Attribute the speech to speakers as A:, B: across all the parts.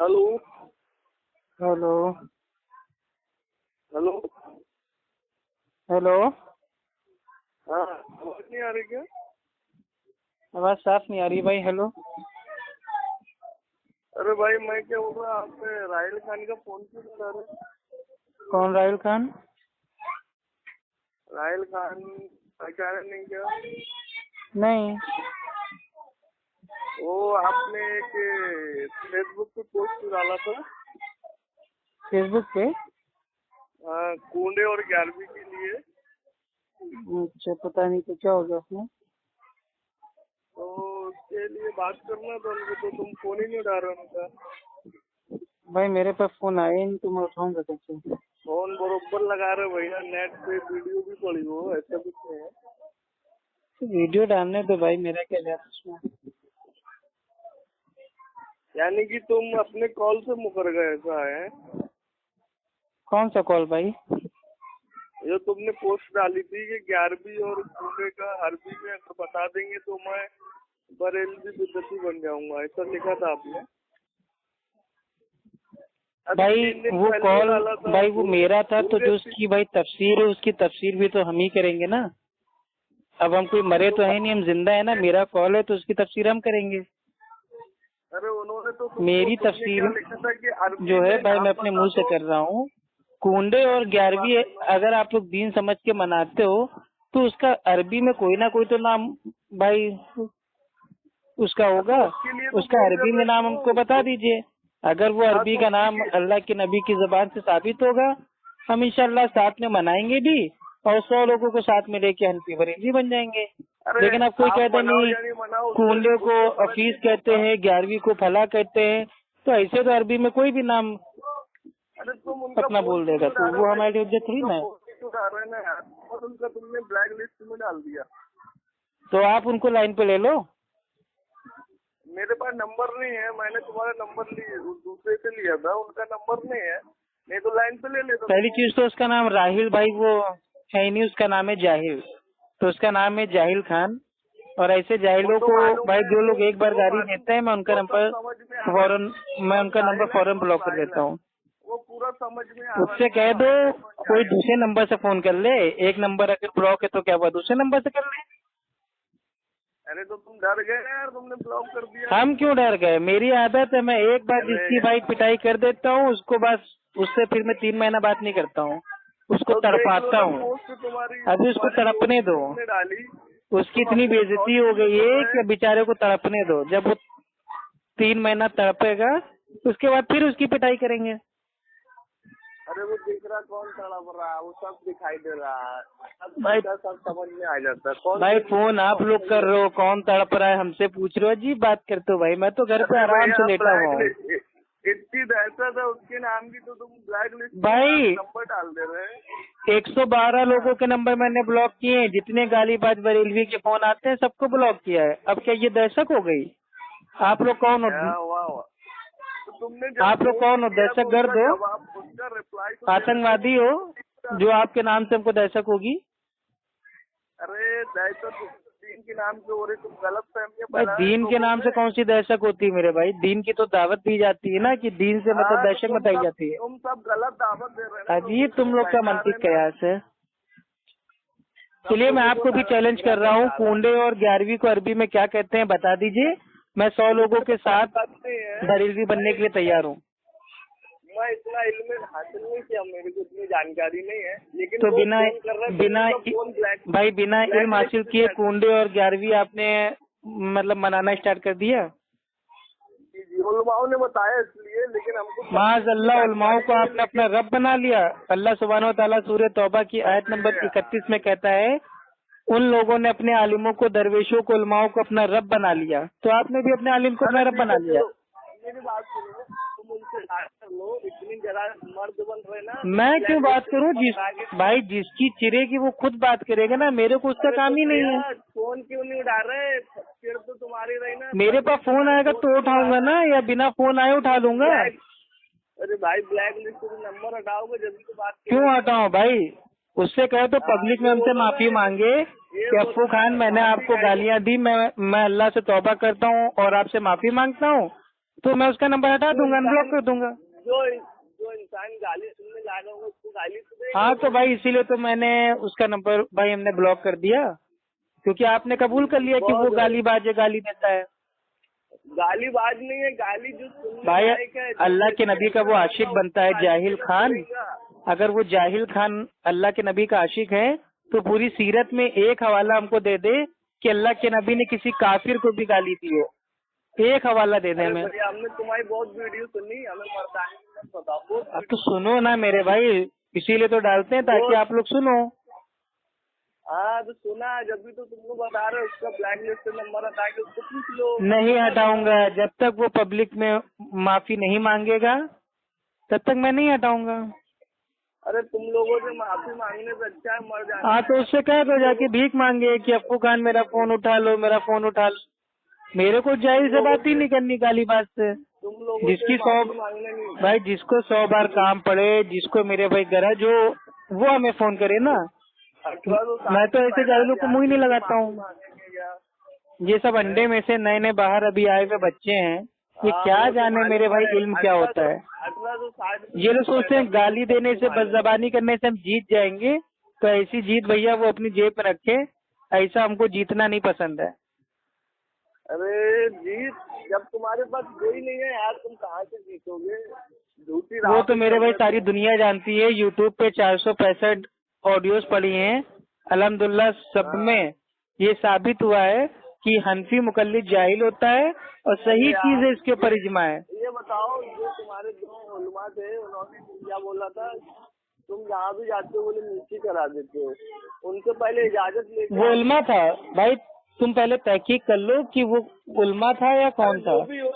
A: Hello.
B: Hello.
A: Hello.
B: Hello.
A: हाँ, आवाज नहीं आ रही क्या?
B: आवाज साफ नहीं आ रही भाई। हेलो।
A: अरे भाई, मैं क्या बोल रहा, आपने राहिल खान का फोन क्यों उठा रहे?
B: कौन राहुल खान?
A: राहिल खान पहचाने नहीं क्या?
B: नहीं।
A: वो आपने एक फेसबुक पे पोस्ट डाला था।
B: फेसबुक पे?
A: कूंडे और 11वीं के लिए।
B: अच्छा, पता नहीं तो क्या हो गया उसमें।
A: तो उसके लिए बात करना था उनको, तो तुम फोन ही नहीं उठा रहे उनका।
B: भाई मेरे पास फोन आया ही नहीं तो मैं उठाऊंगा कैसे?
A: फोन बरोबर लगा रहे भैया, नेट पे वीडियो भी पड़ी हो, ऐसा कुछ नहीं है।
B: तो वीडियो डालने दो भाई, मेरा क्या जाता उसमें।
A: यानी कि तुम अपने कॉल से मुकर गए, ऐसा है?
B: कौन सा कॉल भाई?
A: जो तुमने पोस्ट डाली थी कि 11वीं और कूड़े का अरबी में अगर बता देंगे तो मैं बरेलवी विद्यार्थी बन जाऊंगा, ऐसा लिखा था आपने। अभी
B: भाई
A: 3 दिन
B: वो
A: पहले
B: कॉल,
A: डाला था।
B: भाई वो मेरा था तो
A: पूरे
B: जो उसकी भाई तफसीर है उसकी तफसीर भी तो हम ही करेंगे ना। अब हम कोई मरे तो है नहीं, हम जिंदा है ना। मेरा कॉल है तो उसकी तफसीर हम करेंगे।
A: अरे उन्होंने तो तुमको,
B: मेरी
A: तुमने
B: तफसीर
A: क्या लिखा था कि अरबी
B: जो है
A: में
B: भाई
A: नाम
B: मैं अपने
A: बता
B: मुंह से
A: दो।
B: कर रहा हूँ। कूंडे और 11वीं अगर आप लोग दीन समझ के मनाते हो तो उसका अरबी में कोई ना कोई तो नाम भाई उसका
A: हाँ,
B: होगा।
A: तो उसके लिए तो
B: उसका
A: बोल
B: अरबी में
A: रहे
B: नाम हमको बता
A: हो।
B: दीजिए। अगर वो
A: हाँ,
B: अरबी
A: तो
B: का
A: उसी
B: नाम
A: के।
B: अल्लाह के नबी की जबान से साबित होगा, हम इंशाल्लाह साथ में मनाएंगे भी और 100 लोगों को साथ में लेके हनफी बरेलवी बन जाएंगे।
A: अरे
B: लेकिन अब कोई
A: आप
B: कहते
A: मनाओ
B: नहीं
A: या नहीं मनाओ, उससे
B: कूंडे को
A: उससे फर्क
B: हफीज
A: नहीं
B: कहते
A: पड़ता।
B: हैं, 11वीं को फला कहते हैं, तो ऐसे तो अरबी में कोई भी नाम
A: अरे तुम उनका
B: अपना
A: फोन
B: बोल
A: क्यों
B: देगा
A: नहीं
B: तो
A: उठा रहे
B: वो
A: भाई?
B: हमारी उज्जत थोड़ी
A: उनका
B: ना है।
A: फोन क्यों उठा रहे हैं ना यार, और उनका तुमने ब्लैक लिस्ट में डाल दिया।
B: तो आप उनको लाइन पे ले लो।
A: मेरे पास नंबर नहीं है, मैंने तुम्हारा नंबर दूसरे से लिया था, उनका नंबर नहीं है, नहीं तो लाइन पे ले लेता
B: पहली
A: तुमको।
B: चीज तो उसका नाम राहिल भाई वो है ही नहीं, उसका नाम है जाहिल। तो उसका नाम है जाहिल खान। और ऐसे
A: वो
B: जाहिलों
A: तो
B: को
A: मालूम
B: भाई
A: है,
B: जो लोग एक बार
A: वो
B: गाली
A: मालूम,
B: देते हैं मैं उनका
A: वो सब
B: नंबर
A: समझ में आ रहा है।
B: फौरन मैं
A: कौन
B: उनका नंबर
A: जाहिल है
B: फौरन
A: कौन
B: ब्लॉक कर
A: राहिल
B: देता
A: है,
B: हूँ।
A: वो पूरा समझ में आ रहा है
B: उससे
A: कौन
B: कह दो
A: राहिल है कौन
B: कोई
A: जाहिल है।
B: दूसरे नंबर से फोन कर ले। एक नंबर अगर ब्लॉक है तो क्या हुआ, दूसरे नंबर से कर ले।
A: अरे तो तुम डर गए यार, तुमने ब्लॉक कर दिया।
B: हम क्यों डर गए? मेरी आदत है, मैं एक बार
A: अरे
B: जिसकी भाई पिटाई कर देता हूँ उसको बस उससे फिर मैं 3 महीना बात नहीं करता हूँ, उसको
A: तो देख लो
B: तड़पाता
A: ना
B: हूँ।
A: पोस्ट, तुम्हारी
B: अभी उसको
A: तुम्हारी
B: तड़पने
A: पोस्ट
B: दो।
A: तुमने डाली।
B: उसकी
A: तुम
B: इतनी
A: अपने
B: बेइज्जती
A: कॉल
B: हो
A: के लिए
B: गई
A: कर
B: है
A: रहे
B: कि
A: हैं।
B: बेचारे को तड़पने दो। जब वो 3 महीना तड़पेगा उसके बाद फिर उसकी पिटाई करेंगे।
A: अरे वो दिख रहा कौन तड़प रहा है, वो सब दिखाई दे रहा है, सब
B: भाई
A: सीधा सब समझ में आ जाता है कौन
B: भाई
A: सही है
B: फोन आप
A: कौन
B: लोग
A: सही
B: कर
A: है।
B: रहे हो, कौन तड़प रहा है हमसे पूछ रहे हो, अजीब बात करते हो भाई। मैं तो घर पे
A: अरे
B: आराम
A: भैया
B: से लेटा हुआ
A: ब्लैक
B: हूँ।
A: लिस्ट, इतनी दहशत है उसके नाम की, तो तुम ब्लैक लिस्ट में आप
B: भाई
A: नंबर डाल दे रहे हैं।
B: 112
A: हाँ,
B: लोगों के नंबर मैंने ब्लॉक किए हैं। जितने गालीबाज बरेलवी के फोन आते हैं सबको ब्लॉक किया है। अब क्या ये दहशत हो गई? आप लोग कौन हो?
A: क्या हुआ हुआ? तो तुमने जब
B: आप लोग
A: पोस्ट
B: कौन हो?
A: किया तो
B: दहशत
A: उसका
B: गर्द हो?
A: जवाब, उसका रिप्लाई तो देने थे
B: आतंकवादी हो
A: तुम।
B: जो आपके नाम से हमको दहशत होगी?
A: अरे दहशत दीन के नाम से हो रही, तुम गलत फहमियां
B: भाई
A: फैला रहे
B: दीन के
A: लोगों
B: नाम
A: में।
B: से कौन सी दहशत होती है मेरे भाई? दीन की तो दावत दी जाती है ना कि दीन से मतलब
A: हाँ, तो
B: दहशत बताई जाती है।
A: तुम सब गलत दावत दे रहे हैं ना लोगों
B: अजीब
A: को,
B: तुम लोग का
A: बहका
B: मनतिक
A: रहे ना,
B: कयास है।
A: सब
B: चलिए मैं
A: लोगों को
B: आपको भी चैलेंज
A: गुमराह
B: कर रहा हूँ,
A: बहका रहा है।
B: कूंडे और 11वीं को अरबी में क्या कहते हैं बता दीजिए। मैं 100 लोगों
A: मुझे
B: के
A: तो
B: साथ
A: पता नहीं है।
B: बरेलवी बनने के लिए तैयार हूँ।
A: मैं इतना इल्म हासिल नहीं किया, मेरे को इतनी जानकारी नहीं है, लेकिन
B: तो
A: वो
B: बिना
A: फोन कर रहे हैं तो
B: बिना
A: उनका फोन ब्लैक
B: भाई बिना
A: ब्लैक
B: इल्म हासिल
A: लिस्ट
B: किए
A: में।
B: कूंडे और 11वीं आपने मतलब मनाना स्टार्ट कर दिया?
A: उलमाओं ने बताया इसलिए, लेकिन हमको तफसील से
B: माज़अल्लाह उलमाओं
A: जानकारी
B: को
A: नहीं है,
B: आपने
A: लेकिन
B: अपना रब बना लिया। अल्लाह सुब्हानहू व तआला सूरह तौबा की आयत
A: अरे
B: नंबर
A: यार,
B: 31 में कहता है उन लोगों ने अपने आलिमों को, दरवेशों को, उलमाओं को अपना रब बना लिया। तो आपने भी अपने आलिम को
A: अरे
B: अपना रब
A: ठीक
B: बना
A: है
B: लिया।
A: चलो, मेरी बात सुनो, तुम उनसे बात कर लो, इतनी जरा मर्द बन रहे ना तो
B: मैं क्यों
A: ब्लैक
B: बात
A: लिस्ट
B: करूं?
A: नंबर हटा के।
B: भाई जिसकी चिरेगी वो खुद बात करेगा ना, मेरे को उसका
A: अरे तो
B: काम ही नहीं
A: भैया
B: है।
A: फोन क्यों नहीं उठा रहे, फिर तो तुम्हारी रही ना,
B: मेरे पास
A: पब्लिक
B: फोन
A: तुम्हारी
B: आएगा
A: फोन
B: तो
A: क्यों उठा
B: उठाऊंगा
A: रहे
B: ना,
A: हैं?
B: या बिना फोन आए उठा लूंगा?
A: ब्लैक, अरे भाई ब्लैक लिस्ट से नंबर हटाओगे जब तो बात
B: क्यों
A: करोगे।
B: हटाऊं भाई? उससे कहे तो
A: हाँ,
B: पब्लिक में
A: ये
B: हमसे
A: बोलो ना,
B: माफी मांगे
A: ये
B: कि
A: बोलो
B: अफ्फू
A: ना,
B: खान मैंने
A: माफी
B: आपको
A: काहे को।
B: गालियां दी, मैं अल्लाह से तौबा करता हूँ और आपसे माफी मांगता हूँ। तो मैं उसका नंबर हटा दूंगा, अनब्लॉक कर दूंगा।
A: जो इंसान गाली सुनने जाएगा उसको गाली तो देगा।
B: हाँ तो भाई इसीलिए तो मैंने उसका नंबर भाई हमने ब्लॉक कर दिया, क्योंकि आपने कबूल कर लिया कि वो गालीबाज है, गाली देता है।
A: गालीबाज नहीं है, गाली जो सुनने
B: भाई
A: लायक है।
B: अल्लाह के नबी का वो आशिक बनता है जाहिल खान। अगर वो जाहिल खान अल्लाह के नबी का आशिक है तो पूरी सीरत में एक हवाला हमको दे दे कि अल्लाह के नबी ने किसी काफिर को भी गाली दी हो, एक हवाला दे दे हमें।
A: हमने तुम्हारी बहुत वीडियो सुनी, हमें बताओ।
B: अब तो सुनो ना मेरे भाई, इसीलिए तो डालते हैं ताकि आप लोग सुनो।
A: हाँ तो सुना, जब भी तो तुमको बता रहे हो उसका ब्लैक लिस्ट से नंबर हटा के उसको पूछ लो।
B: नहीं हटाऊंगा, जब तक वो पब्लिक में माफी नहीं मांगेगा तब तक मैं नहीं हटाऊंगा।
A: अरे तुम लोगों से माफी मांगने से अच्छा है मर जाना।
B: हाँ तो उससे कह दो जाके भीख मांगे कि अप्पू खान मेरा फोन उठा लो, मेरा फोन उठा लो। मेरे को जाहिर से बात ही नहीं करनी गालीबाज से।
A: तुम लोगों
B: जिसकी
A: से
B: 100 भाई जिसको 100 बार काम पड़े, जिसको मेरे भाई गरज हो वो हमें फोन करे ना। मैं तो ऐसे जाहिलों को मुंह ही नहीं लगाता हूँ। ये सब अंडे में से नए नए बाहर अभी आए हुए बच्चे हैं, ये क्या जाने मेरे भाई इल्म क्या होता है। ये लोग सोचते हैं गाली देने से, बदजबानी करने से हम जीत जाएंगे, तो ऐसी जीत भैया वो अपनी जेब में रखे, ऐसा हमको जीतना नहीं पसंद है।
A: अरे जीत, जब तुम्हारे पास कोई नहीं है यार तुम कहाँ से जीतोगे।
B: वो तो मेरे भाई सारी दुनिया जानती है। यूट्यूब पे 465 ऑडियोज पड़ी हैं, अल्हम्दुलिल्लाह सब में ये साबित हुआ है कि हनफी मुकल्लिद जाहिल होता है और सही चीज है, इसके ऊपर इजमा है।
A: ये बताओ, जो तुम्हारे दो उलमा थे उन्होंने क्या बोला था, तुम जहाँ भी जाते हो बोले नीचे करा देते हो, उनसे पहले इजाजत लेते। वो
B: उलमा था भाई, तुम पहले तहकीक कर लो कि वो उलमा था या कौन था।
A: जो भी हो,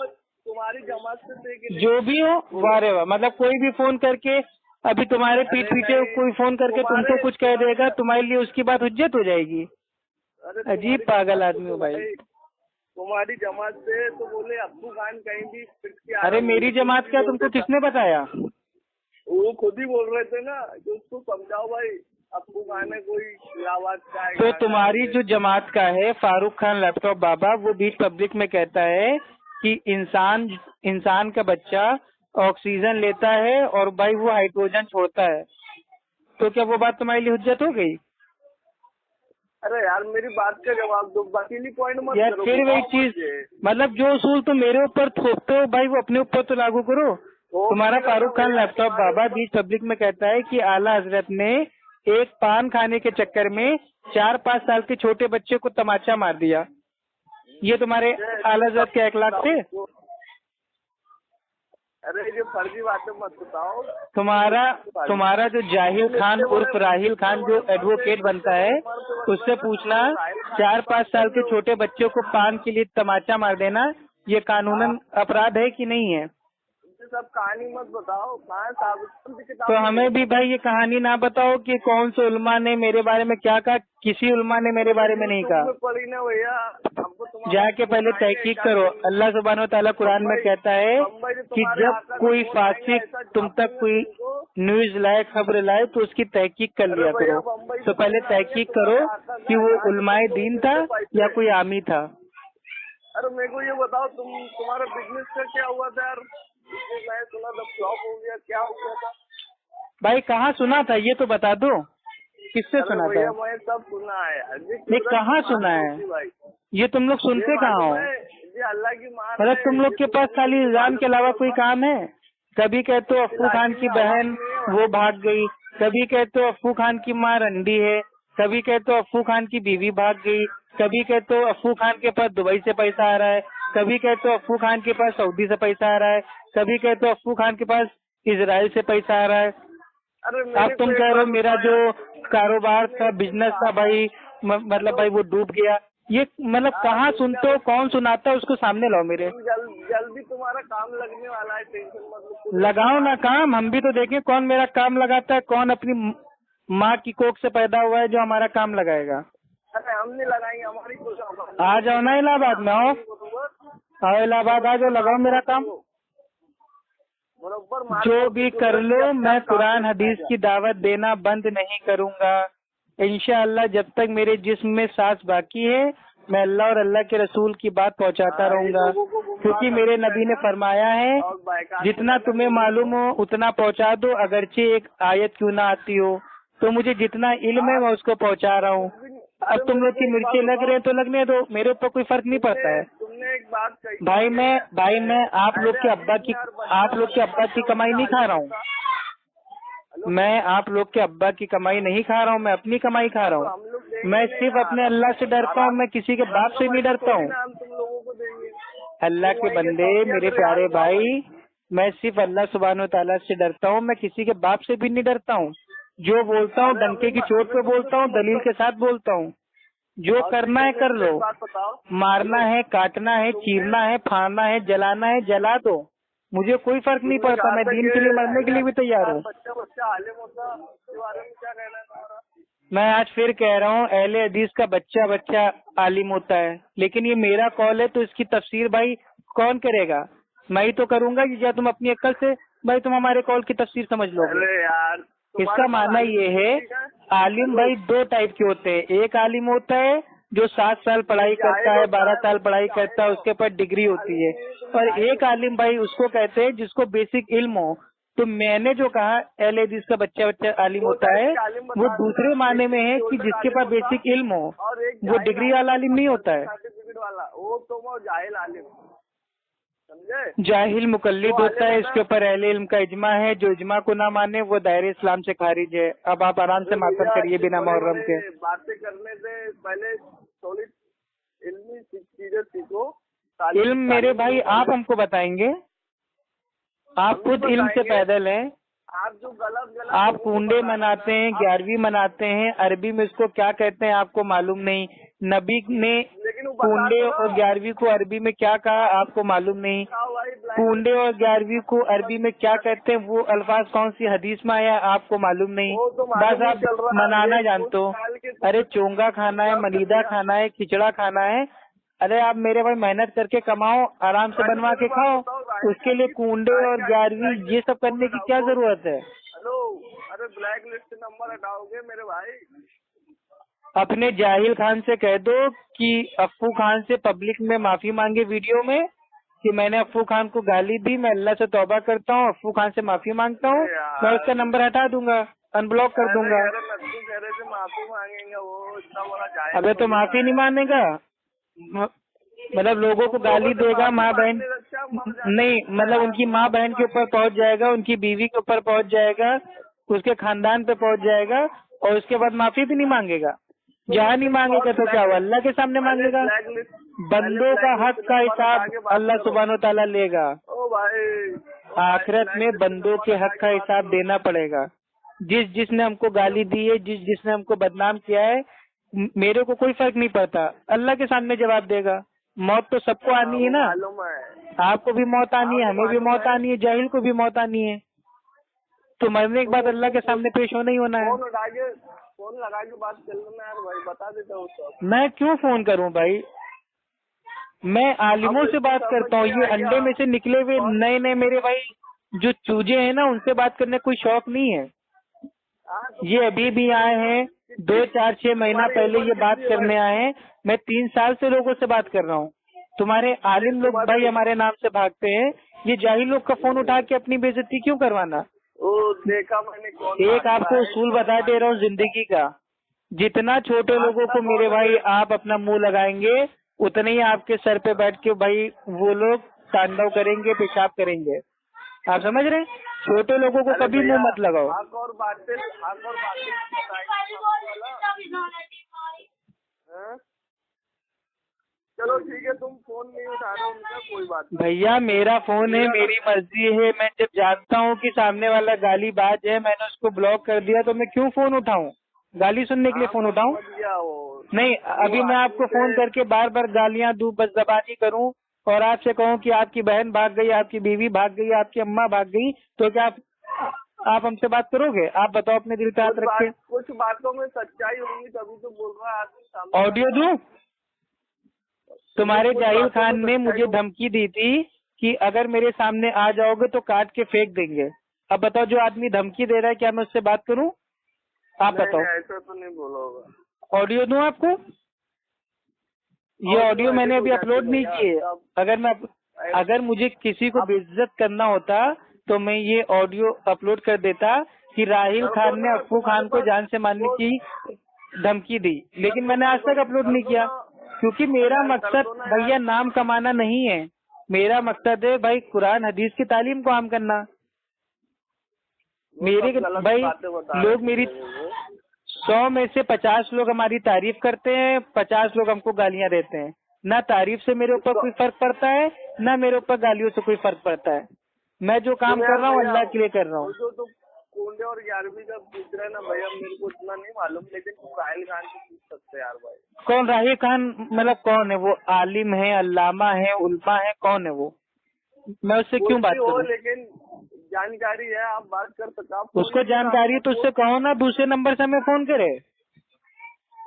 A: तुम्हारी जमात से
B: जो भी हो, वारे वाह, मतलब कोई भी फोन करके अभी तुम्हारे पीठ पीछे कोई फोन करके तुमको कुछ कह देगा, तुम्हारे लिए उसकी बात हुज्जत हो जाएगी। अजीब पागल आदमी हो भाई।
A: तुम्हारी जमात से तो बोले अप्पू खान कहीं भी पिट के।
B: अरे मेरी जमात क्या, तुमको किसने बताया?
A: वो खुद ही बोल रहे थे ना कि उसको समझाओ भाई, अप्पू खान है कोई आवाज का है।
B: तो तुम्हारी जो जमात का है फारूक खान लैपटॉप बाबा, वो बीच पब्लिक में कहता है कि इंसान का बच्चा ऑक्सीजन लेता है और भाई वो हाइड्रोजन छोड़ता है, तो क्या वो बात तुम्हारे लिए हुज्जत हो गई?
A: अरे यार मेरी बात का जवाब दो, बाकी पॉइंट मत
B: यार
A: करो।
B: फिर वही चीज, मतलब जो उसूल तुम मेरे ऊपर थोपते हो भाई वो अपने ऊपर तो लागू करो। तुम्हारा फारूक खान लैपटॉप बाबा बीच पब्लिक में कहता है कि आला हजरत ने एक पान खाने के चक्कर में 4-5 साल के छोटे बच्चे को तमाचा मार दिया। ये तुम्हारे आला हजरत के अखलाक थे?
A: अरे ये फर्जी बातें मत बताओ।
B: तुम्हारा जो जाहिल खान उर्फ राहिल खान जो एडवोकेट बनता है, उससे पूछना 4-5 साल के छोटे बच्चों को पान के लिए तमाचा मार देना ये कानूनन अपराध है कि नहीं है?
A: सब कहानी मत बताओ।
B: तो हमें भी भाई ये कहानी ना बताओ कि कौन से उलमा ने मेरे बारे में क्या कहा। किसी उलमा ने मेरे बारे में नहीं कहा।
A: पड़ी ना भैया,
B: जाके पहले तहकीक करो। अल्लाह सुब्हानो तआला कुरान में कहता है कि जब कोई फासिक तुम तक कोई न्यूज लाए, खबर लाए, तो उसकी तहकीक कर लिया करो। तो पहले तहकीक करो कि वो उलमाए दीन था या कोई आमी था।
A: अरे मेरे को ये बताओ, तुम्हारा बिजनेस का क्या हुआ था यार? मैं सुना था फ्लॉप हो गया, क्या हो गया था?
B: भाई कहाँ सुना था ये तो बता दो, किससे सुना था?
A: मैं सब सुना है यार।
B: ये कहाँ सुना है? ये तुम लोग सुनते कहाँ हो?
A: ये अल्लाह की मार।
B: मतलब तुम लोग के पास खाली इल्जाम के अलावा कोई काम है? कभी कहते हो अप्पू खान की बहन वो भाग गई, कभी कहते हो अप्पू खान की माँ रंडी है, कभी कहते हो अप्पू खान की बीवी भाग गई, कभी कहते हो अप्पू खान के पास दुबई से पैसा आ रहा है, कभी कहते हो अप्पू खान के पास सऊदी से पैसा आ रहा है, कभी कहते हो अप्पू खान के पास इजराइल से पैसा आ रहा है। अब तुम कह रहे हो मेरा जो कारोबार था, बिजनेस था भाई, मतलब भाई वो डूब गया। ये मतलब कहाँ सुनते हो, कौन सुनाता है, उसको सामने लाओ मेरे।
A: जल्दी तुम्हारा काम लगने वाला है, टेंशन मत लो।
B: लगाओ ना काम, हम भी तो देखें कौन मेरा काम लगाता है, कौन अपनी माँ की कोख से पैदा हुआ है जो हमारा काम लगाएगा।
A: अरे हमने लगाई, हमारी
B: आ जाओ ना इलाहाबाद में, आओ इलाहाबाद आ जाओ, लगाओ मेरा काम। जो भी कर लो, मैं कुरान हदीस की दावत देना बंद नहीं करूंगा इंशाअल्लाह। जब तक मेरे जिस्म में सांस बाकी है मैं अल्लाह और अल्लाह के रसूल की बात पहुंचाता रहूंगा, क्योंकि मेरे नबी ने फरमाया है जितना तुम्हें मालूम हो उतना पहुंचा दो, अगरचे एक आयत क्यों ना आती हो। तो मुझे जितना इल्म है मैं उसको पहुंचा रहा हूँ। अब तुम लोग की मिर्चें लग रहे हैं तो लगने दो, मेरे ऊपर कोई फर्क नहीं पड़ता है।
A: तुमने एक बात कही
B: भाई मैं आप लोग के अब्बा की कमाई नहीं खा रहा हूँ। मैं आप लोग के अब्बा की कमाई नहीं खा रहा हूँ, मैं अपनी कमाई खा रहा हूँ। मैं सिर्फ अपने अल्लाह से डरता हूँ, मैं किसी के बाप से नहीं डरता हूँ।
A: तुम लोगों को देंगे
B: अल्लाह के बंदे, मेरे प्यारे भाई, मैं सिर्फ अल्लाह सुब्हानो तआला से डरता हूँ, मैं किसी के बाप से भी नहीं डरता हूँ। जो बोलता हूँ डंके की चोट पे बोलता हूँ, दलील के साथ बोलता हूँ। जो करना है कर लो, मारना है, काटना है, चीरना है, फाड़ना है, जलाना है, जला दो, मुझे कोई फर्क नहीं पड़ता। मैं दीन के लिए मरने के लिए भी तैयार हूँ।
A: बच्चा आलिम होता उसके बारे में क्या कहना है तुम्हारा?
B: मैं आज फिर कह रहा हूँ, अहले हदीस का बच्चा आलिम होता है, लेकिन ये मेरा कॉल है तो इसकी तफसीर भाई कौन करेगा? मैं ही तो करूंगा कि क्या तुम अपनी अक्ल से भाई तुम हमारे कॉल की तफसीर समझ लोगे?
A: अरे यार
B: इसका मानना ये है, आलिम भाई दो टाइप के होते हैं। एक आलिम होता है जो 7 साल पढ़ाई करता है, 12 साल पढ़ाई करता है, उसके पास डिग्री होती है। और एक आलिम भाई उसको कहते हैं जिसको बेसिक इल्म हो। तो मैंने जो कहा अहले हदीस का बच्चा आलिम होता है, वो दूसरे मायने में है कि जिसके पास बेसिक इल्म हो, वो डिग्री वाला आलिम नहीं होता है।
A: सर्टिफिकेट वाला वो तो वो जाहिल आलिम, समझे?
B: जाहिल मुकल्लिद होता है। इसके ऊपर अहले इल्म का इजमा है, जो इजमा को ना माने वो दायरे इस्लाम से खारिज है। अब आप आराम से मातम करिए बिना मुहर्रम के।
A: बातें करने से पहले थोड़ी इल्मी चीजें सीखो।
B: इल्म मेरे भाई आप हमको बताएंगे, आप खुद इल्म से पैदल हैं।
A: आप जो गलत
B: आप कुंडे मनाते हैं, 11वीं मनाते हैं, अरबी में इसको क्या कहते हैं आपको मालूम नहीं। नबी ने कुंडे और 11वीं को अरबी में क्या कहा आपको मालूम नहीं। कुंडे और 11वीं को अरबी में क्या कहते हैं, वो अल्फाज कौन सी हदीस में आया आपको मालूम नहीं। बस आप मनाना जानते हो। अरे चोंगा खाना है, मलीदा खाना है, खिचड़ा खाना है। अरे आप मेरे भाई मेहनत करके कमाओ, आराम से बनवा के खाओ। उसके लिए कुंडे और 11वीं ये सब करने की क्या जरूरत है?
A: हेलो, अरे ब्लैक लिस्ट नंबर हटाओगे मेरे भाई?
B: अपने जाहिल खान से कह दो कि अफ्फू खान से पब्लिक में माफी मांगे वीडियो में कि मैंने अफ्फू खान को गाली दी, मैं अल्लाह से तौबा करता हूँ, अफ्फू खान से माफी मांगता हूँ, मैं उसका नंबर हटा दूंगा, अनब्लॉक कर दूंगा।
A: माफी मांगेंगे वो इतना बड़ा जाहिल?
B: अबे तो माफी नहीं मानेगा, मतलब लोगों को गाली देगा, माँ बहन नहीं, मतलब उनकी माँ बहन के ऊपर पहुंच जाएगा, उनकी बीवी के ऊपर पहुंच जाएगा, उसके खानदान पे पहुंच जाएगा, और उसके बाद माफी भी नहीं मांगेगा। जहाँ नहीं मांगेगा तो क्या हुआ, अल्लाह के सामने मांगेगा। बंदों का हक का हिसाब अल्लाह सुब्हानो तआला लेगा।
A: ओ भाई,
B: आखिरत में बंदों के हक का हिसाब देना पड़ेगा। जिसने हमको गाली दी है, जिसने हमको बदनाम किया है, मेरे को कोई फर्क नहीं पड़ता, अल्लाह के सामने जवाब देगा। मौत तो सबको आनी है ना, आपको भी मौत आनी है, हमें भी मौत आनी है, जाहिल को भी मौत आनी है। तो मरने के बाद अल्लाह के सामने पेश होना ही होना है।
A: फोन लगा के बात कर लेना यार भाई, बता देता हूँ सब।
B: मैं क्यों फोन करूं भाई, मैं आलिमों से बात करता हूँ। ये अंडे में से निकले हुए नए नए मेरे भाई जो चूजे हैं ना, उनसे बात करने कोई शौक नहीं है। ये अभी भी आए हैं, 2, 4, 6 महीना पहले ये बात करने आए हैं। मैं 3 साल से लोगों से बात कर रहा हूँ। तुम्हारे आलिम लोग भाई हमारे नाम से भागते हैं, ये जाहिल लोग का फोन उठा के अपनी बेइज्जती क्यों करवाना?
A: देखा मैंने।
B: एक आपको उसूल बता दे रहा हूँ जिंदगी का, जितना छोटे लोगों को मेरे भाई आप अपना मुंह लगाएंगे, उतने ही आपके सर पे बैठ के भाई वो लोग तांडव करेंगे, पेशाब करेंगे। आप समझ रहे हैं? छोटे लोगों को कभी मुंह मत लगाओ।
A: चलो ठीक है, तुम फोन नहीं उठा रहे उनका, कोई बात नहीं।
B: भैया मेरा फोन है, मेरी मर्जी है। मैं जब जानता हूँ कि सामने वाला गाली बाज है, मैंने उसको ब्लॉक कर दिया, तो मैं क्यों फोन उठाऊं? गाली सुनने के लिए फोन उठाऊं? नहीं, अभी मैं आपको फोन करके बार बार गालियां दूं, बदज़बानी करूं और आपसे कहूं कि आपकी बहन भाग गई, आपकी बीवी भाग गई, आपकी अम्मा भाग गई, तो क्या आप हमसे बात करोगे? आप बताओ, अपने दिल पे हाथ रख के।
A: कुछ बातों में सच्चाई होगी तभी तो बोल रहा है।
B: ऑडियो दूं? तुम्हारे जाहिल खान ने मुझे धमकी दी थी कि अगर मेरे सामने आ जाओगे तो काट के फेंक देंगे। अब बताओ, जो आदमी धमकी दे रहा है, क्या मैं उससे बात करूं? आप बताओ।
A: ऐसा तो नहीं बोला होगा।
B: ऑडियो दूं आपको? ये ऑडियो मैंने अभी अपलोड नहीं किए। अगर मुझे किसी को बेइज्जत करना होता तो मैं ये ऑडियो अपलोड कर देता कि राहिल खान ने अफ्फू खान को जान से मारने की धमकी दी, लेकिन मैंने आज तक अपलोड नहीं किया क्योंकि मेरा मकसद भैया नाम कमाना नहीं है। मेरा मकसद है भाई कुरान हदीस की तालीम को आम करना। मेरे भाई लोग मेरी 100 में से 50 लोग हमारी तारीफ करते हैं, 50 लोग हमको गालियां देते हैं। ना तारीफ से मेरे ऊपर कोई फर्क पड़ता है, ना मेरे ऊपर गालियों से कोई फर्क पड़ता है। मैं जो काम कर रहा हूँ अल्लाह के लिए कर रहा हूँ।
A: जो कोंडे और 11वीं का पूछ रहा है ना भैया, मेरे को इतना नहीं मालूम, लेकिन तुम राहिल खान से पूछ सकते हैं यार भाई।
B: कौन राहिल खान? मतलब कौन है वो? आलिम है, अल्लामा है, उल्मा है, कौन है वो? मैं उससे क्यों बात करूं?
A: लेकिन जानकारी है, आप बात कर सकते हो।
B: उसको जानकारी है तो उससे कहो ना दूसरे नंबर से हमें फोन करे।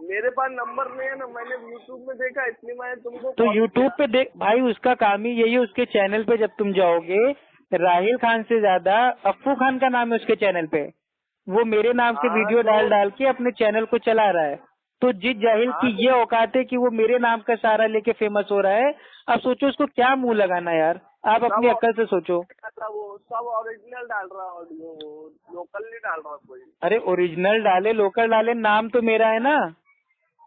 A: मेरे पास नंबर नहीं है ना, मैंने यूट्यूब में देखा इसलिए मैं तुमको।
B: तो यूट्यूब पे देख भाई, उसका काम ही यही है। उसके चैनल पे जब तुम जाओगे, राहिल खान से ज्यादा अफ्फू खान का नाम है उसके चैनल पे। वो मेरे नाम से वीडियो डाल के अपने चैनल को चला रहा है। तो जिस जाहिल की ये औकात है कि वो मेरे नाम का सहारा लेके फेमस हो रहा है, अब सोचो उसको क्या मुंह लगाना यार। आप अपनी अक्ल से सोचो।
A: वो सब ओरिजिनल डाल रहा ऑडियो, लोकल नहीं डाल रहा कोई।
B: अरे ओरिजिनल डाले, लोकल डाले, नाम तो मेरा है ना।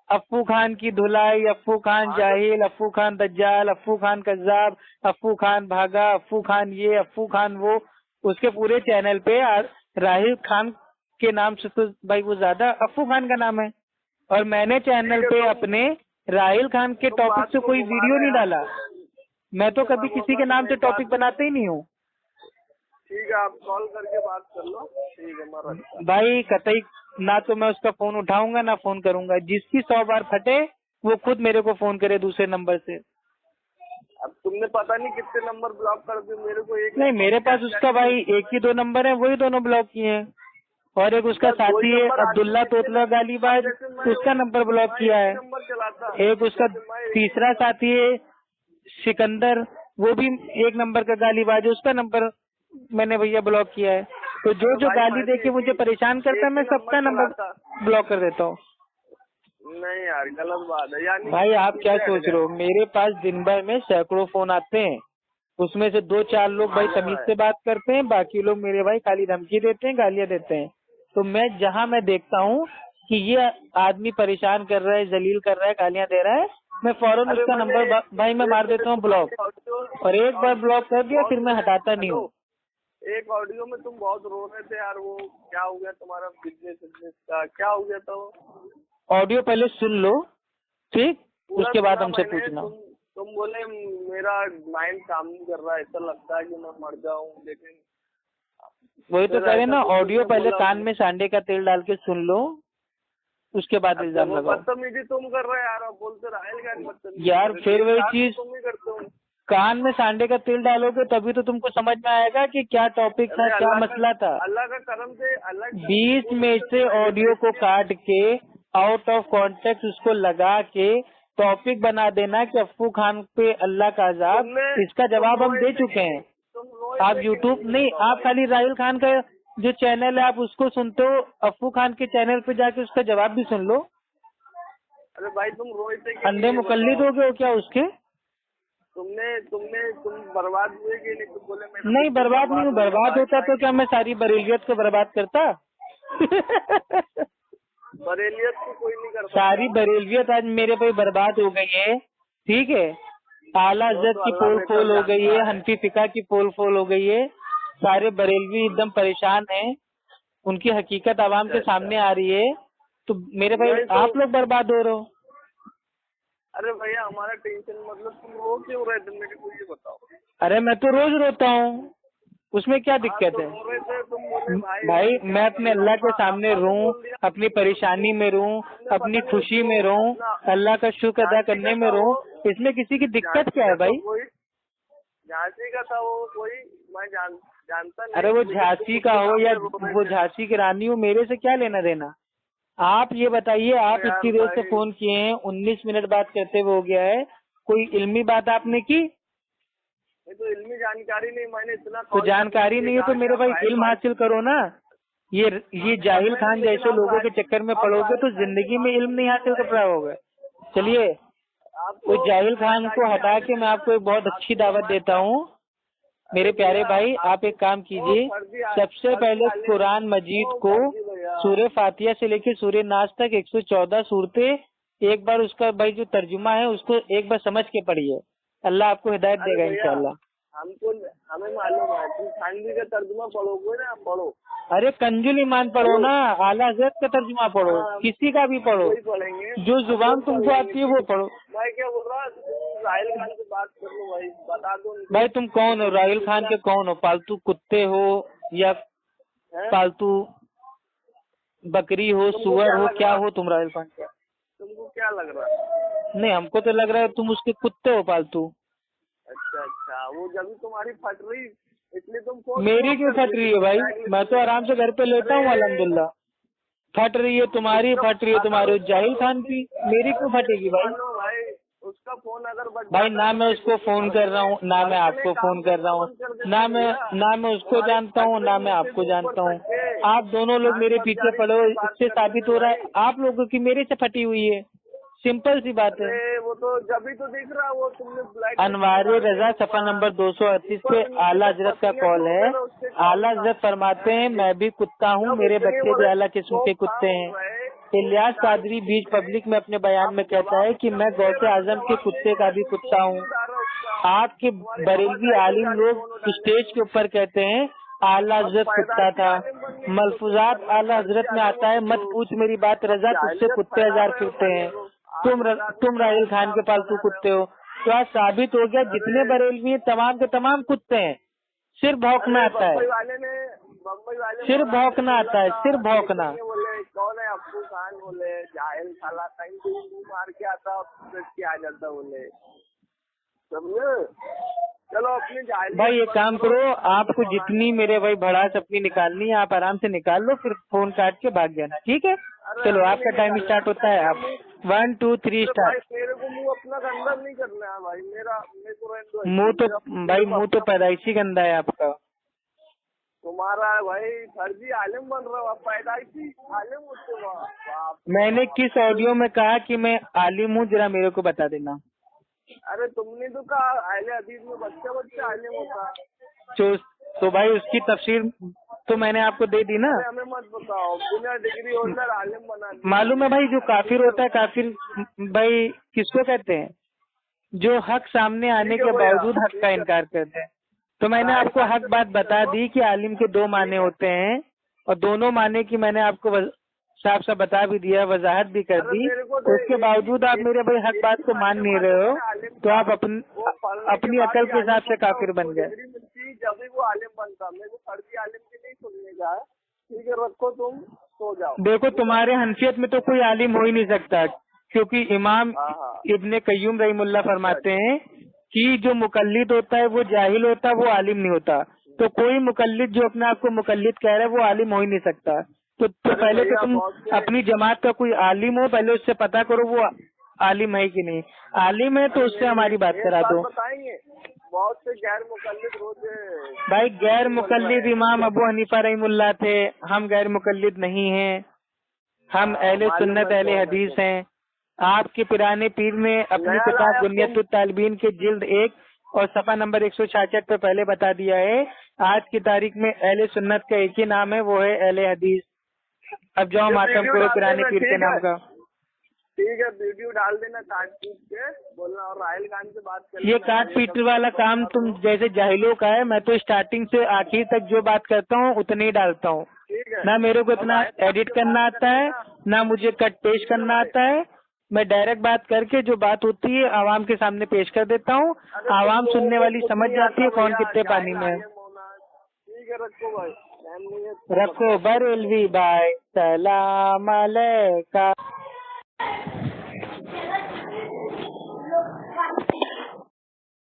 B: अफ्फू खान की धुलाई, अफ्फू खान जाहिल, अफ्फू खान दज्जाल, अफ्फू खान कज्जाब, अफ्फू खान भागा, अफ्फू खान ये, अफ्फू खान वो। उसके पूरे चैनल पे राहिल खान के नाम से तो भाई वो ज्यादा अफ्फू खान का नाम है। और मैंने चैनल पे अपने राहिल खान के टॉपिक से कोई वीडियो नहीं डाला। मैं तो कभी किसी के नाम से टॉपिक बनाते ही नहीं हूँ।
A: ठीक है, आप कॉल करके बात कर लो। ठीक है
B: भाई, कतई ना तो मैं उसका फोन उठाऊंगा ना फोन करूंगा। जिसकी 100 बार फटे वो खुद मेरे को फोन करे दूसरे नंबर से।
A: अब तुमने पता नहीं कितने नंबर ब्लॉक कर दिए, मेरे को एक
B: नहीं, मेरे पास उसका भाई एक ही 2 नंबर है, वही दोनों ब्लॉक किए हैं। और एक उसका साथी है अब्दुल्ला तोतला गालीबाज, उसका नंबर ब्लॉक किया है। एक उसका तीसरा साथी है सिकंदर, वो भी 1 नंबर का गालीबाज है, उसका नंबर मैंने भैया ब्लॉक किया है। तो जो गाली दे के मुझे परेशान करता है, मैं सबका नंबर ब्लॉक कर देता हूँ।
A: नहीं यार, गलत बात है। यानी
B: भाई आप क्या सोच रहे हो? मेरे पास दिन भर में सैकड़ों फोन आते हैं, उसमें से 2-4 लोग भाई तमीज से बात करते हैं, बाकी लोग मेरे भाई खाली धमकी देते हैं, गालियां देते हैं। तो मैं जहाँ मैं देखता हूँ कि ये आदमी परेशान कर रहा है, जलील कर रहा है, गालियां दे रहा है, मैं फौरन उसका नंबर भाई मैं मार देता हूँ ब्लॉक। और एक बार ब्लॉक कर दिया फिर मैं हटाता नहीं हूँ।
A: एक ऑडियो में तुम बहुत रो रहे थे यार, वो क्या हो गया तुम्हारा बिजनेस का, क्या हो गया था वो?
B: ऑडियो पहले सुन लो, ठीक, उसके बाद हमसे पूछना।
A: तुम बोले मेरा माइंड काम नहीं कर रहा है, ऐसा लगता है कि मैं मर जाऊं, लेकिन
B: वही तो कह रहे ना, ऑडियो पहले कान में सांडे का तेल डाल के सुन लो, उसके बाद इल्जाम लगाओ।
A: बदतमीजी तुम कर रहे यार, बोलते राहिल खान
B: यार फिर वही चीज,
A: तुम ही करते हो।
B: कान में सांडे का तेल डालोगे तभी तो तुमको समझ में आएगा कि क्या टॉपिक था, क्या मसला था।
A: अल्लाह का करम से
B: 20 में से ऑडियो को काट के आउट ऑफ कॉन्टेक्स्ट उसको लगा के टॉपिक बना देना कि अफ्फू खान पे अल्लाह का अजाब, इसका जवाब हम दे चुके हैं। आप यूट्यूब नहीं, आप खाली राहिल खान का जो चैनल है आप उसको सुनते हो, अफ्फू खान के चैनल पे जाके उसका जवाब भी सुन लो।
A: अरे भाई तुम रोए
B: अंधे मुकल्लिद हो गए हो क्या उसके?
A: तुम बर्बाद हुए कि नहीं? तुम बोले
B: नहीं बर्बाद नहीं हूँ। बर्बाद होता तो क्या मैं सारी बरेलियत को बर्बाद करता?
A: बरेलियत को कोई नहीं करता।
B: सारी बरेलियत आज मेरे पे बर्बाद हो गई है, ठीक है। आला हज़रत की पोल खोल हो गई है, हनफी फिका की पोल खोल हो गई है। सारे बरेलवी एकदम परेशान हैं, उनकी हकीकत आवाम के सामने आ रही है। तो मेरे भाई आप लोग बर्बाद हो रहे हो।
A: अरे भैया हमारा टेंशन मतलब तुम रो क्यों रहे थे, मेरे को ये बताओ।
B: अरे मैं तो रोज रोता हूँ, उसमें क्या दिक्कत है? भाई मैं अपने अल्लाह के सामने रोऊं, अपनी परेशानी में रोऊं, अपनी खुशी में रोऊं, अल्लाह का शुक्र अदा करने में रोऊं, इसमें किसी की दिक्कत क्या है भाई?
A: झांसी का था वो कोई, मैं जानता नहीं।
B: अरे वो झांसी का हो या वो झांसी की रानी हो, मेरे से क्या लेना देना? आप ये बताइए, आप इतनी देर से फोन किए हैं, 19 मिनट बात करते हुए हो गया है, कोई इल्मी बात आपने की?
A: तो इल्मी जानकारी नहीं, मैंने इतना
B: तो जानकारी नहीं है तो मेरे भाई इल्म हासिल करो ना। ये जाहिल खान जैसे लोगों के चक्कर में पड़ोगे तो जिंदगी में इल्म नहीं हासिल कर पाओगे। चलिए उस जाहिल खान को हटा के मैं आपको एक बहुत अच्छी दावत देता हूँ। मेरे प्यारे भाई, आप एक काम कीजिए, सबसे पहले कुरान मजीद को सूरह फातिहा से लेकर सूरह नास तक 114 सूरतें एक बार उसका भाई जो तर्जुमा है उसको एक बार समझ के पढ़िए। अल्लाह आपको हिदायत देगा इंशाल्लाह।
A: हमें मालूम है तुम खानवी का तर्जुमा पढ़ोगे ना, पढ़ो।
B: अरे कंजुल ईमान पढ़ो ना, आला हज़रत का तर्जुमा पढ़ो, किसी का भी पढ़ो, जो जुबान तुमको आती है वो पढ़ो।
A: मैं क्या बोल रहा, राहिल खान से बात कर लो भाई, बता दो
B: भाई तुम कौन हो, राहिल खान के कौन हो? पालतू कुत्ते हो या पालतू बकरी हो, सुअर हो, क्या हो तुम राहिल खान का?
A: तुमको क्या लग रहा है?
B: नहीं, हमको तो लग रहा है तुम उसके कुत्ते हो, पालतू।
A: अच्छा, वो जब तुम्हारी फट रही इसलिए तुम
B: मेरी क्यों फट रही है भाई? मैं तो आराम से घर पे लेटा हूँ अल्हम्दुलिल्लाह। फट रही है तुम्हारी, फट रही है तुम्हारे जाहिल खान की, मेरी क्यों फटेगी भाई?
A: उसका फोन अगर
B: भाई ना मैं उसको फोन कर रहा हूँ, ना मैं आपको फोन कर रहा हूँ, ना मैं उसको जानता हूँ, ना मैं आपको जानता हूँ। आप दोनों लोग मेरे पीछे पड़े हो, इससे साबित हो रहा है आप लोगों की मेरे से फटी हुई है। सिंपल सी बात है।
A: वो तो जब भी तो दिख रहा, वो तुमने
B: अनवार रजा सफा नंबर 238 पे आला हजरत का कॉल है। आला हजरत फरमाते हैं, मैं भी कुत्ता हूँ, मेरे बच्चे भी आला किस्म के कुत्ते हैं। इलियास कादरी बीच पब्लिक में अपने बयान में कहता है कि मैं गौसे आजम के कुत्ते का भी कुत्ता हूँ। आपके बरेलवी आलिम लोग स्टेज के ऊपर कहते हैं आला हजरत कुत्ता था। मलफूजात आला हजरत में आता है, मत पूछ मेरी बात रजा, तुझसे कुत्ते हजार फिरते हैं। तुम राहिल खान के पालतू कुत्ते हो। तो आज साबित हो गया जितने बरेलवी हैं तमाम के तमाम कुत्ते हैं। सिर्फ भौंकना आता है, सिर्फ भौंकना आता है, सिर्फ भौंकना।
A: कौन है अब्बू खान बोले, जाहिल साला कहीं मार के आता आ जाता बोले, समझे? चलो अपनी जाहिल
B: भाई एक काम करो, आपको जितनी मेरे भाई भड़ास अपनी निकालनी है आप आराम से निकाल लो, फिर फोन काट के भाग जाना, ठीक है? चलो आपका टाइम स्टार्ट होता है, आप 1 2 3 स्टार्ट।
A: मेरे को मुंह अपना गंदा नहीं करना है भाई, मेरे को
B: मुंह तो पैदाइशी गंदा है आपका।
A: तुम्हारा भाई फर्जी आलिम बन रहा हो, आप पैदाइशी आलिम होते हो।
B: मैंने किस ऑडियो में कहा कि मैं आलिम हूँ, जरा मेरे को बता देना।
A: अरे तुमने तो कहा अहले हदीस में बच्चे आलिम होता।
B: तो भाई उसकी तफसीर तो मैंने आपको दे दी ना।
A: हमें मत बताओ, बिना डिग्री होल्डर आलिम बना।
B: मालूम है भाई, जो काफिर होता है, काफिर भाई किसको कहते हैं? जो हक सामने आने के बावजूद हक का इनकार करते हैं। तो मैंने आपको हक बात बता दी कि आलिम के 2 माने होते हैं, और दोनों माने की मैंने आपको साफ साफ बता भी दिया, वजाहत भी कर दी। उसके बावजूद आप मेरे भाई हक बात को मान नहीं रहे हो, तो आप अपनी अकल के हिसाब से काफिर बन गए।
A: जब भी वो आलिम बनता, मेरे को फर्जी आलिम की नहीं सुनने का, ठीक है? रखो, तुम सो जाओ।
B: देखो तुम्हारे हंसियत में तो कोई आलिम हो ही नहीं सकता, क्योंकि इमाम इब्ने कय्यूम रहीमुल्लाह फरमाते हैं कि जो मुकल्लिद होता है वो जाहिल होता है, वो आलिम नहीं होता। तो कोई मुकल्लिद जो अपने आप को मुकल्लिद कह रहा है वो आलिम हो ही नहीं सकता। तो पहले तो तुम अपनी जमात का कोई आलिम हो, पहले उससे पता करो वो आलिम है कि नहीं। आलिम है तो उससे हमारी बात करा दो।
A: बहुत से गैर मुकल्लिद होते हैं
B: भाई, गैर मुकल्लिद इमाम अबू हनीफा रहीमुल्लाह थे, हम गैर मुकल्लिद नहीं हैं, हम अहले सुन्नत अहले हदीस हैं। आपके पुराने पीर ने अपनी किताब बुनियतुत तालिबीन के जिल्द 1 और सफा नंबर 166 पे पहले बता दिया है, आज की तारीख में अहले सुन्नत का एक ही नाम है, वो है अहले हदीस। अब जाओ मातम करो पुराने पीर के नाम का।
A: ठीक है, वीडियो डाल देना काट पीट के बोलना, और राहिल खान से बात कर।
B: ये काट पीट वाला काम तुम जैसे जाहिलों का है। मैं तो स्टार्टिंग से आखिर तक जो बात करता हूँ उतने ही डालता हूँ, ना मेरे को इतना एडिट करना आता है, ना मुझे कट पेश करना आता है। मैं डायरेक्ट बात करके जो बात होती है आवाम के सामने पेश कर देता हूँ। आवाम सुनने वाली समझ जाती है कौन कितने पानी में है।
A: ठीक है, रखो भाई,
B: रखो बरेलवी भाई, सलाम अलैका।